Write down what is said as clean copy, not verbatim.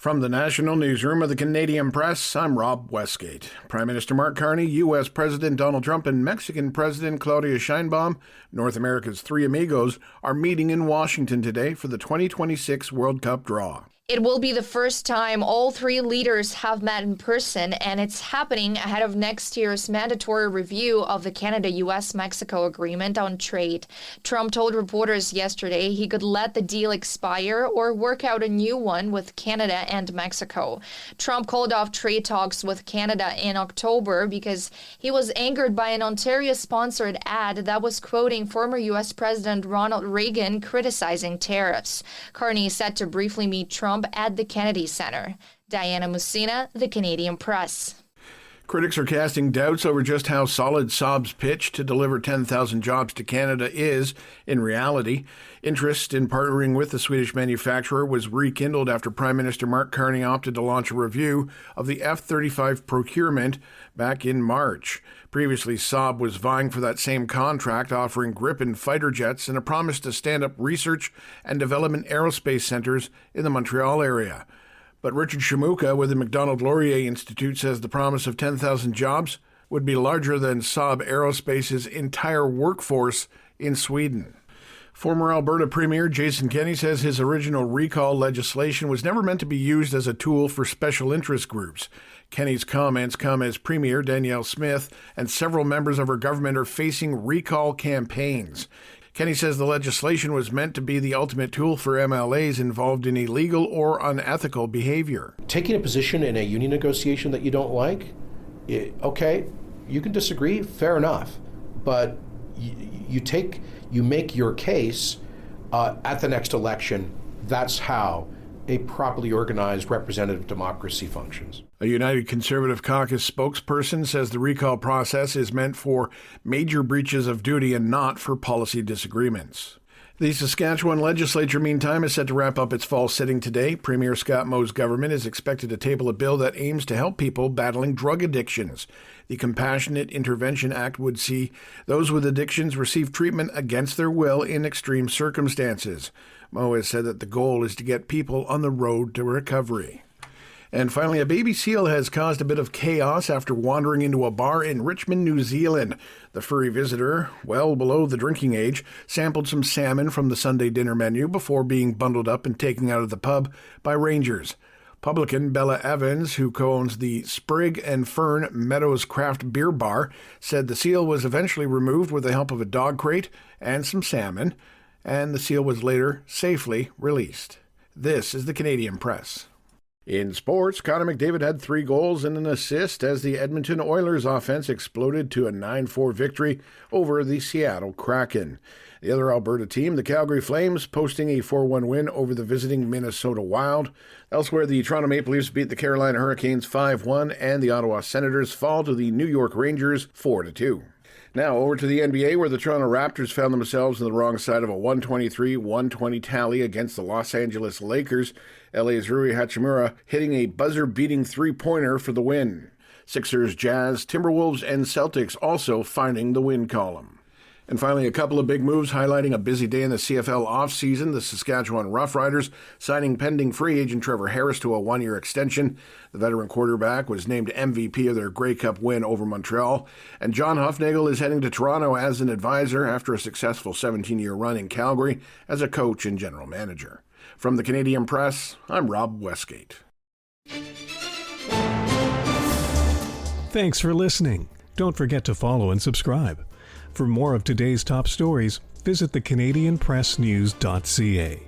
From the National Newsroom of the Canadian Press, I'm Rob Westgate. Prime Minister Mark Carney, U.S. President Donald Trump, and Mexican President Claudia Sheinbaum, North America's three amigos, are meeting in Washington today for the 2026 World Cup draw. It will be the first time all three leaders have met in person, and it's happening ahead of next year's mandatory review of the Canada-US-Mexico Agreement on Trade. Trump told reporters yesterday he could let the deal expire or work out a new one with Canada and Mexico. Trump called off trade talks with Canada in October because he was angered by an Ontario-sponsored ad that was quoting former U.S. President Ronald Reagan criticizing tariffs. Carney is set to briefly meet Trump at the Kennedy Center. Diana Musina, The Canadian Press. Critics are casting doubts over just how solid Saab's pitch to deliver 10,000 jobs to Canada is in reality. Interest in partnering with the Swedish manufacturer was rekindled after Prime Minister Mark Carney opted to launch a review of the F-35 procurement back in March. Previously, Saab was vying for that same contract, offering Gripen fighter jets and a promise to stand up research and development aerospace centers in the Montreal area. But Richard Shamuka with the Macdonald-Laurier Institute says the promise of 10,000 jobs would be larger than Saab Aerospace's entire workforce in Sweden. Former Alberta Premier Jason Kenney says his original recall legislation was never meant to be used as a tool for special interest groups. Kenney's comments come as Premier Danielle Smith and several members of her government are facing recall campaigns. Kenney says the legislation was meant to be the ultimate tool for MLAs involved in illegal or unethical behavior. Taking a position in a union negotiation that you don't like, okay, you can disagree, fair enough, but you make your case at the next election. That's how a properly organized representative democracy functions. A United Conservative Caucus spokesperson says the recall process is meant for major breaches of duty and not for policy disagreements. The Saskatchewan legislature, meantime, is set to wrap up its fall sitting today. Premier Scott Moe's government is expected to table a bill that aims to help people battling drug addictions. The Compassionate Intervention Act would see those with addictions receive treatment against their will in extreme circumstances. Moe has said that the goal is to get people on the road to recovery. And finally, a baby seal has caused a bit of chaos after wandering into a bar in Richmond, New Zealand. The furry visitor, well below the drinking age, sampled some salmon from the Sunday dinner menu before being bundled up and taken out of the pub by rangers. Publican Bella Evans, who co-owns the Sprig and Fern Meadows Craft Beer Bar, said the seal was eventually removed with the help of a dog crate and some salmon, and the seal was later safely released. This is the Canadian Press. In sports, Connor McDavid had 3 goals and an assist as the Edmonton Oilers offense exploded to a 9-4 victory over the Seattle Kraken. The other Alberta team, the Calgary Flames, posting a 4-1 win over the visiting Minnesota Wild. Elsewhere, the Toronto Maple Leafs beat the Carolina Hurricanes 5-1, and the Ottawa Senators fall to the New York Rangers 4-2. Now over to the NBA, where the Toronto Raptors found themselves on the wrong side of a 123-120 tally against the Los Angeles Lakers. LA's Rui Hachimura hitting a buzzer-beating three-pointer for the win. Sixers, Jazz, Timberwolves, and Celtics also finding the win column. And finally, a couple of big moves highlighting a busy day in the CFL offseason. The Saskatchewan Roughriders signing pending free agent Trevor Harris to a 1-year extension. The veteran quarterback was named MVP of their Grey Cup win over Montreal. And John Hufnagel is heading to Toronto as an advisor after a successful 17-year run in Calgary as a coach and general manager. From the Canadian Press, I'm Rob Westgate. Thanks for listening. Don't forget to follow and subscribe. For more of today's top stories, visit thecanadianpressnews.ca.